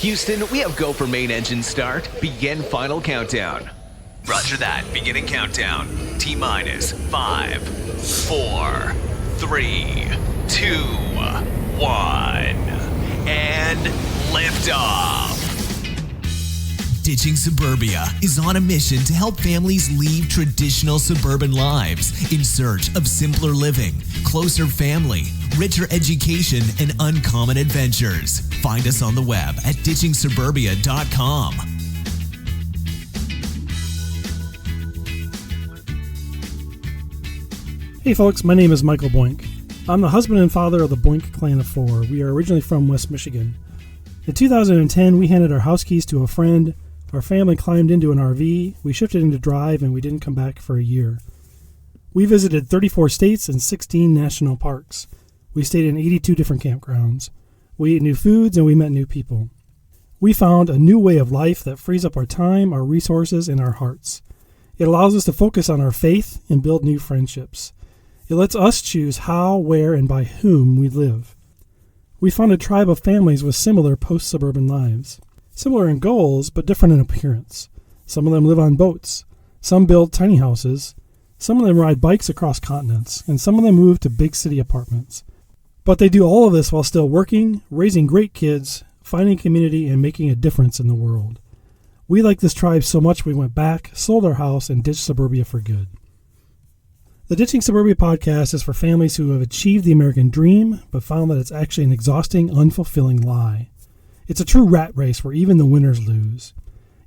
Houston, we have go for main engine start. Begin final countdown. Roger that. Beginning countdown. T-minus 5, 4, 3, 2, 1. And liftoff. Ditching Suburbia is on a mission to help families leave traditional suburban lives in search of simpler living, closer family, richer education, and uncommon adventures. Find us on the web at ditchingsuburbia.com. Hey folks, my name is Michael Boyink. I'm the husband and father of the Boyink clan of 4. We are originally from West Michigan. In 2010, we handed our house keys to a friend. Our family climbed into an RV, we shifted into drive, and we didn't come back for a year. We visited 34 states and 16 national parks. We stayed in 82 different campgrounds. We ate new foods and we met new people. We found a new way of life that frees up our time, our resources, and our hearts. It allows us to focus on our faith and build new friendships. It lets us choose how, where, and by whom we live. We found a tribe of families with similar post-suburban lives. Similar in goals, but different in appearance. Some of them live on boats. Some build tiny houses. Some of them ride bikes across continents. And some of them move to big city apartments. But they do all of this while still working, raising great kids, finding community, and making a difference in the world. We like this tribe so much we went back, sold our house, and ditched Suburbia for good. The Ditching Suburbia podcast is for families who have achieved the American dream, but found that it's actually an exhausting, unfulfilling lie. It's a true rat race where even the winners lose.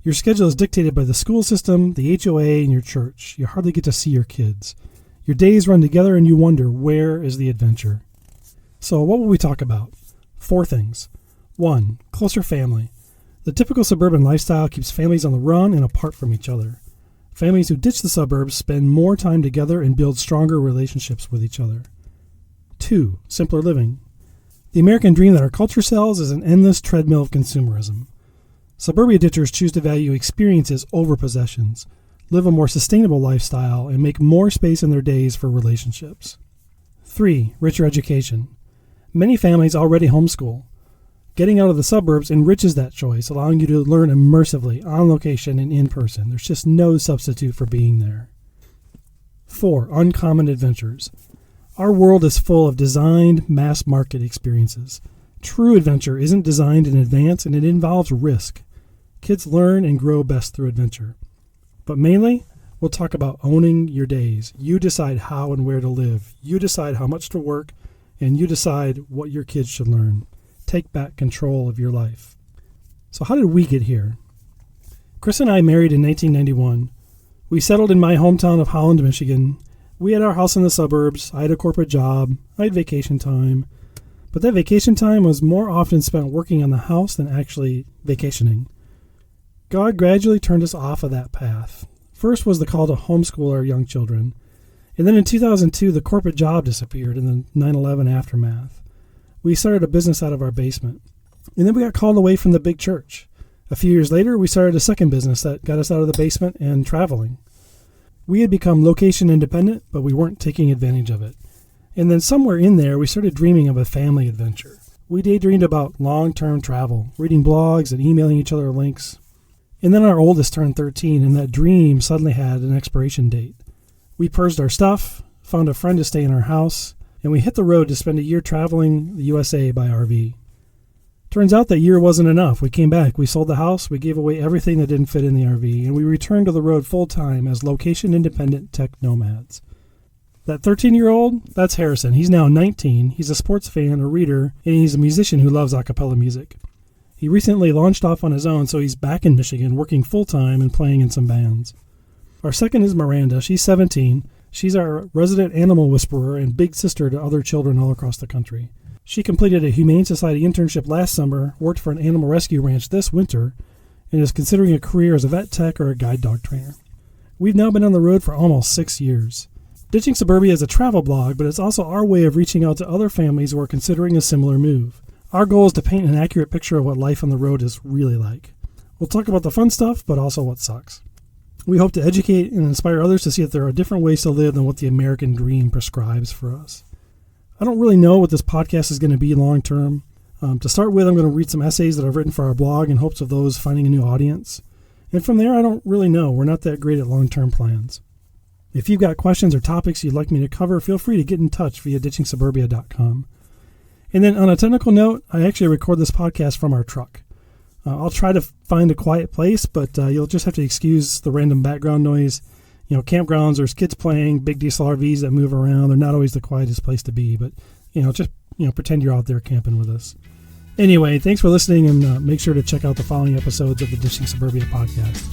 Your schedule is dictated by the school system, the HOA, and your church. You hardly get to see your kids. Your days run together and you wonder, where is the adventure? So what will we talk about? 4 things. 1. Closer family. The typical suburban lifestyle keeps families on the run and apart from each other. Families who ditch the suburbs spend more time together and build stronger relationships with each other. 2. Simpler living. The American dream that our culture sells is an endless treadmill of consumerism. Suburbia ditchers choose to value experiences over possessions, live a more sustainable lifestyle, and make more space in their days for relationships. 3. Richer education. Many families already homeschool. Getting out of the suburbs enriches that choice, allowing you to learn immersively, on location, and in person. There's just no substitute for being there. 4. Uncommon adventures. Our world is full of designed, mass-market experiences. True adventure isn't designed in advance, and it involves risk. Kids learn and grow best through adventure. But mainly, we'll talk about owning your days. You decide how and where to live. You decide how much to work, and you decide what your kids should learn. Take back control of your life. So how did we get here? Chris and I married in 1991. We settled in my hometown of Holland, Michigan. We had our house in the suburbs. I had a corporate job. I had vacation time. But that vacation time was more often spent working on the house than actually vacationing. God gradually turned us off of that path. First was the call to homeschool our young children. And then in 2002, the corporate job disappeared in the 9/11 aftermath. We started a business out of our basement. And then we got called away from the big church. A few years later, we started a second business that got us out of the basement and traveling. We had become location independent, but we weren't taking advantage of it. And then somewhere in there, we started dreaming of a family adventure. We daydreamed about long-term travel, reading blogs and emailing each other links. And then our oldest turned 13, and that dream suddenly had an expiration date. We purged our stuff, found a friend to stay in our house, and we hit the road to spend a year traveling the USA by RV. Turns out that year wasn't enough. We came back, we sold the house, we gave away everything that didn't fit in the RV, and we returned to the road full-time as location-independent tech nomads. That 13-year-old, that's Harrison. He's now 19. He's a sports fan, a reader, and he's a musician who loves a cappella music. He recently launched off on his own, so he's back in Michigan, working full-time and playing in some bands. Our second is Miranda. She's 17. She's our resident animal whisperer and big sister to other children all across the country. She completed a Humane Society internship last summer, worked for an animal rescue ranch this winter, and is considering a career as a vet tech or a guide dog trainer. We've now been on the road for almost 6 years. Ditching Suburbia is a travel blog, but it's also our way of reaching out to other families who are considering a similar move. Our goal is to paint an accurate picture of what life on the road is really like. We'll talk about the fun stuff, but also what sucks. We hope to educate and inspire others to see that there are different ways to live than what the American dream prescribes for us. I don't really know what this podcast is going to be long term. To start with, I'm going to read some essays that I've written for our blog in hopes of those finding a new audience. And from there, I don't really know. We're not that great at long-term plans. If you've got questions or topics you'd like me to cover, feel free to get in touch via ditchingsuburbia.com. And then on a technical note, I actually record this podcast from our truck. I'll try to find a quiet place, but you'll just have to excuse the random background noise. Campgrounds, there's kids playing, big diesel RVs that move around. They're not always the quietest place to be, but, just pretend you're out there camping with us. Anyway, thanks for listening, and make sure to check out the following episodes of the Ditching Suburbia podcast.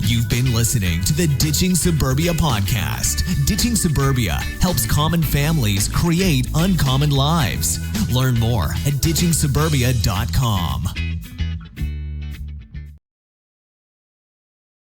You've been listening to the Ditching Suburbia podcast. Ditching Suburbia helps common families create uncommon lives. Learn more at ditchingsuburbia.com.